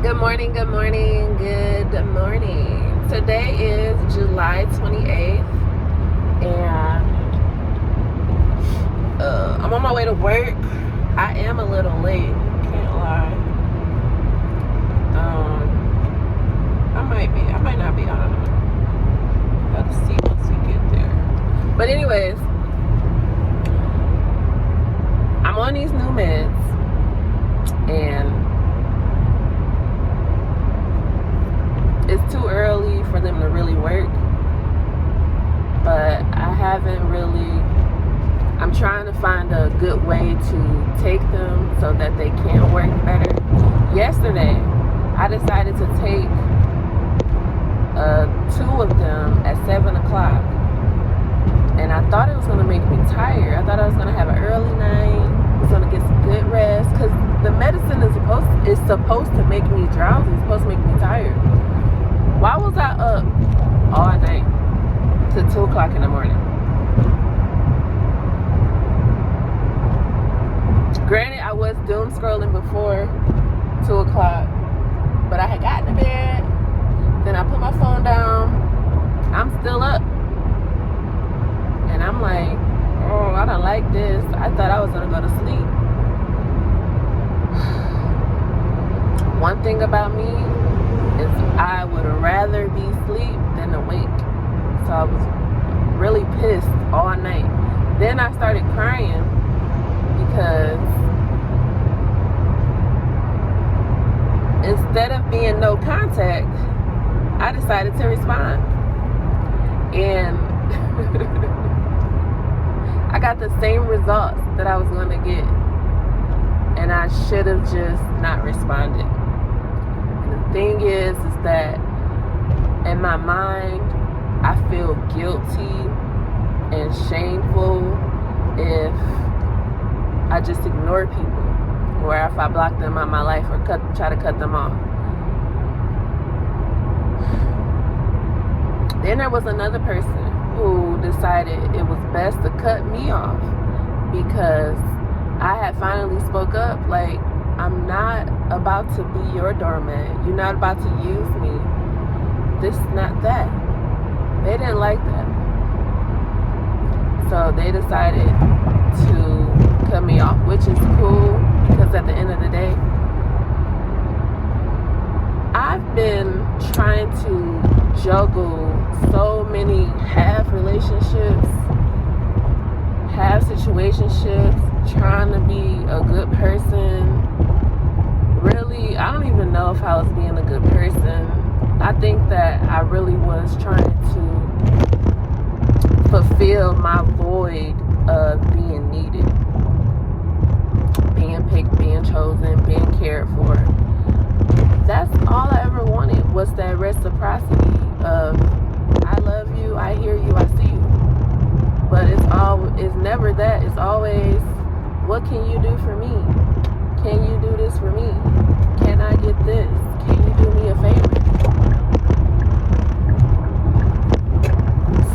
Good morning, good morning, good morning. Today is July 28th, and I'm on my way to work. I am a little late, can't lie. I might not be, I don't know. Got to see once we get there. But anyways, I'm on these new meds, and it's too early for them to really work, but I'm trying to find a good way to take them so that they can work better. Yesterday, I decided to take 2 of them at 7 o'clock, and I thought it was going to make me tired. I thought I was going to have an early night, was going to get some good rest, because the medicine is supposed to make me drowsy, it's supposed to make me tired. Why was I up all night to 2 o'clock in the morning? Granted, I was doom scrolling before 2 o'clock, but I had gotten to bed, then I put my phone down, I'm still up, and I'm like, oh, I don't like this. I thought I was going to go to sleep. One thing about me is I would rather be asleep than awake. So I was really pissed all night. Then I started crying because instead of being no contact, I decided to respond. And I got the same results that I was going to get. And I should have just not responded. And the thing is that in my mind, I feel guilty and shameful if I just ignore people, or if I block them out of my life or try to cut them off. Then there was another person who decided it was best to cut me off because I had finally spoke up, like, I'm not about to be your doormat. You're not about to use me. This, not that. They didn't like that. So they decided to cut me off, which is cool because at the end of the day, I've been trying to juggle so many half relationships, half situationships, trying to be a good person. Really, I don't even know if I was being a good person. I think that I really was trying to fulfill my void of being needed, being picked, being chosen, being cared for. That's all I ever wanted, was that reciprocity of I love you, I hear you, I see you. But it's never that. It's always, what can you do for me? Can you do this for me? Can I get this? Can you do me a favor?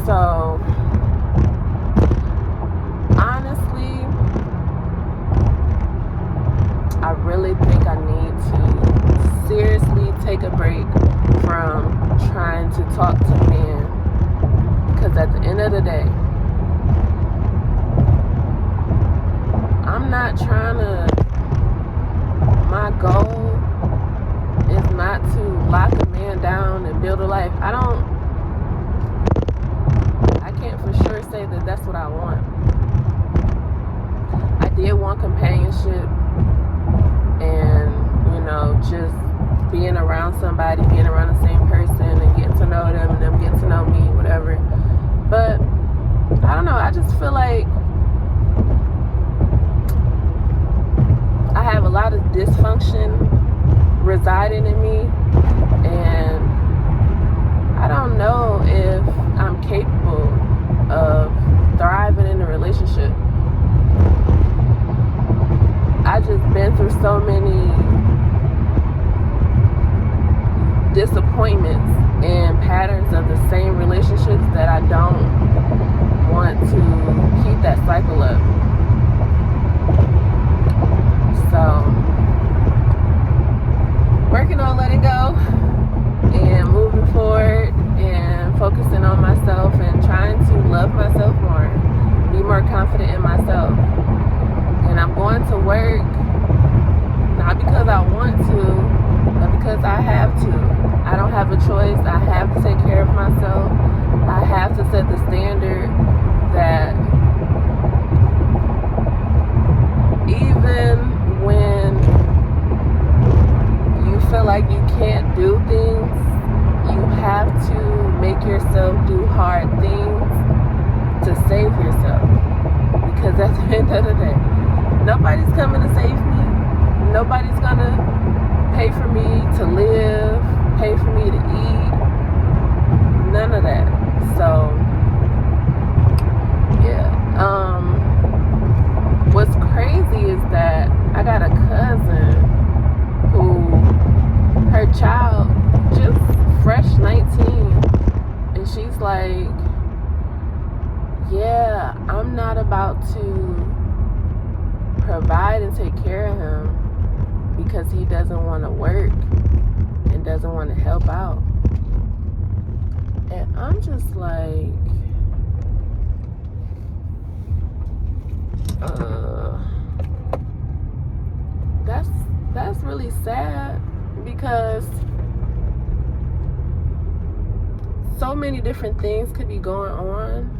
So, honestly, I really think I need to seriously take a break from trying to talk to men, because at the end of the day, I'm not trying to, my goal is not to lock a man down and build a life. I can't for sure say that that's what I want. I did want companionship and, just being around somebody, being around the same person and getting to know them and them getting to know me, whatever. But, I don't know, I just feel like I have a lot of dysfunction residing in me, and I don't know if I'm capable of thriving in a relationship. I just been through so many disappointments and patterns of the same relationships that I don't want to keep that cycle up. So working on letting go and moving forward and focusing on myself and trying to love myself more, be more confident in myself. And I'm going to work not because I want to, but because I have to. I don't have a choice. I have to take care of myself. I have to set the standard that even when you feel like you can't do things, you have to make yourself do hard things to save yourself. Because at the end of the day, nobody's coming to save me. Nobody's gonna pay for me to live, pay for me to eat, none of that. So yeah, what's crazy is that I got a cousin who, her child just fresh 19, and she's like, yeah, I'm not about to provide and take care of him because he doesn't want to work and doesn't want to help out. And I'm just like, that's really sad, because so many different things could be going on,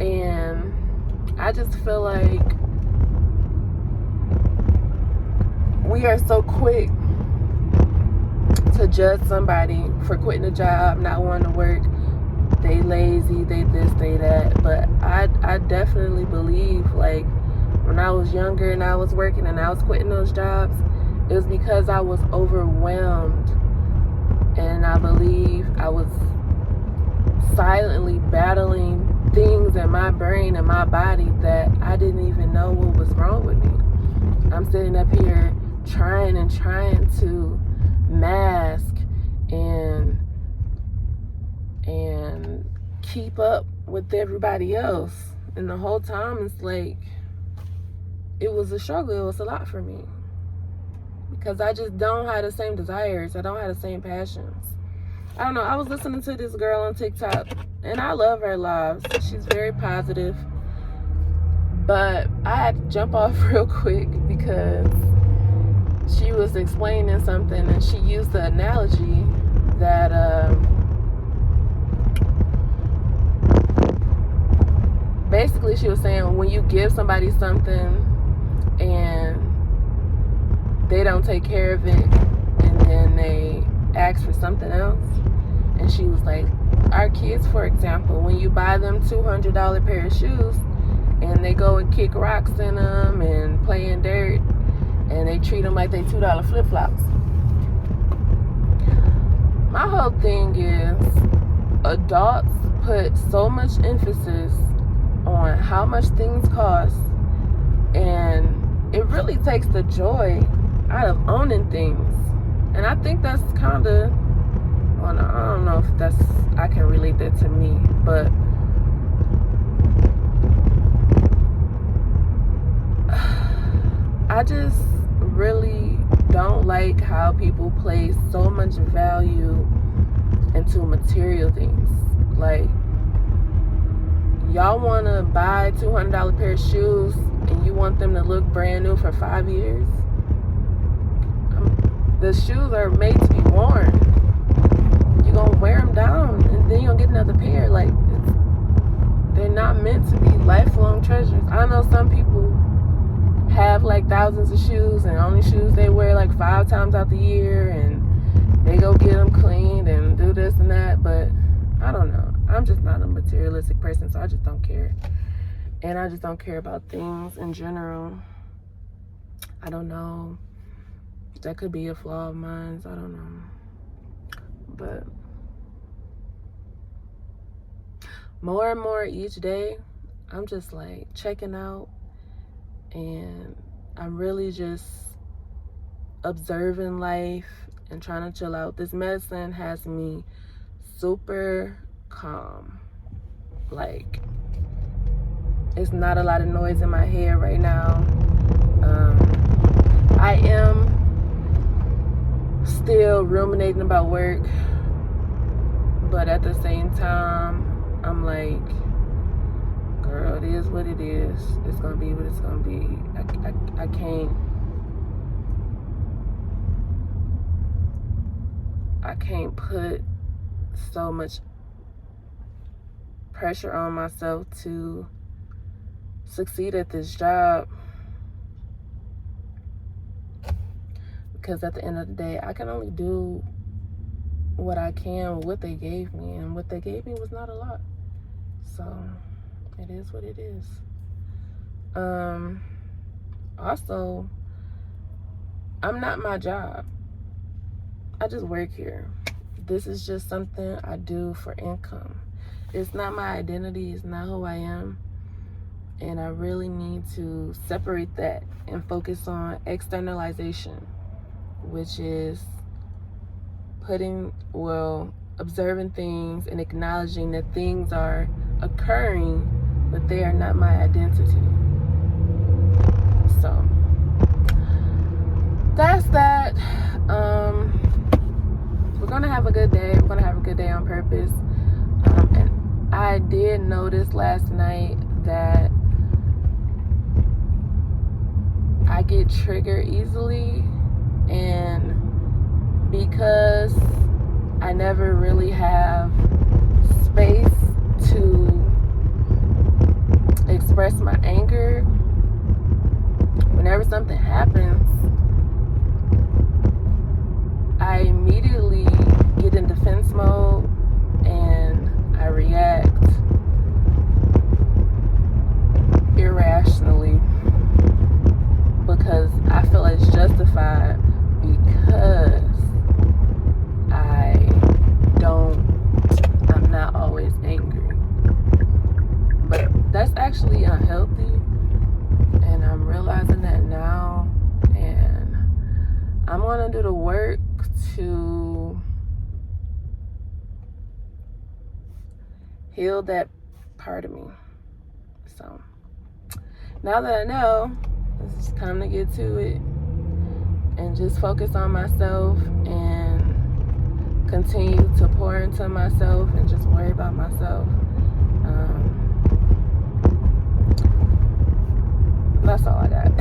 and I just feel like we are so quick to judge somebody for quitting a job, not wanting to work. They lazy, they this, they that. But I definitely believe, like, when I was younger and I was working and I was quitting those jobs, it was because I was overwhelmed, and I believe I was silently battling things in my brain and my body that I didn't even know what was wrong with me. I'm sitting up here trying to mask and keep up with everybody else, and the whole time it's like it was a struggle. It was a lot for me because I just don't have the same desires. I don't have the same passions. I don't know. I was listening to this girl on TikTok, and I love her lives. She's very positive, but I had to jump off real quick because she was explaining something, and she used the analogy that basically she was saying, when you give somebody something and they don't take care of it, and then they ask for something else. And she was like, our kids, for example, when you buy them $200 pair of shoes and they go and kick rocks in them and play in dirt, and they treat them like they $2 flip-flops. My whole thing is, adults put so much emphasis on how much things cost, and it really takes the joy out of owning things. And I think that's kind of, well, I don't know if I can relate that to me, but I just really don't like how people place so much value into material things. Like, y'all want to buy $200 pair of shoes and you want them to look brand new for 5 years? The shoes are made to be worn. You're going to wear them down and then you'll get another pair. Like, they're not meant to be lifelong treasures. I know some people have like thousands of shoes, and only shoes they wear like 5 times out the year, and they go get them cleaned and do this and that. But I don't know. I'm just not a materialistic person, so I just don't care. And I just don't care about things in general. I don't know. That could be a flaw of mine. I don't know. But more and more each day, I'm just like checking out, and I'm really just observing life and trying to chill out. This medicine has me super calm. Like, it's not a lot of noise in my head right now. I am still ruminating about work, but at the same time, I'm like, girl, it is what it is. It's gonna be what it's gonna be. I can't put so much pressure on myself to succeed at this job, because at the end of the day, I can only do what I can with what they gave me, and what they gave me was not a lot. So it is what it is. Also, I'm not my job. I just work here. This is just something I do for income. It's not my identity. It's not who I am. And I really need to separate that and focus on externalization, which is observing things and acknowledging that things are occurring, but they are not my identity. So that's that. We're gonna have a good day. We're gonna have a good day on purpose. And I did notice last night that I get triggered easily, and because I never really have space to express my anger, whenever something happens, I immediately get in defense mode and I react irrationally, because I feel it's justified, because I'm not always angry. But that's actually unhealthy, and I'm realizing that now, and I'm gonna do the work to heal that part of me. So now that I know, it's time to get to it and just focus on myself and continue to pour into myself and just worry about myself. That's all I got.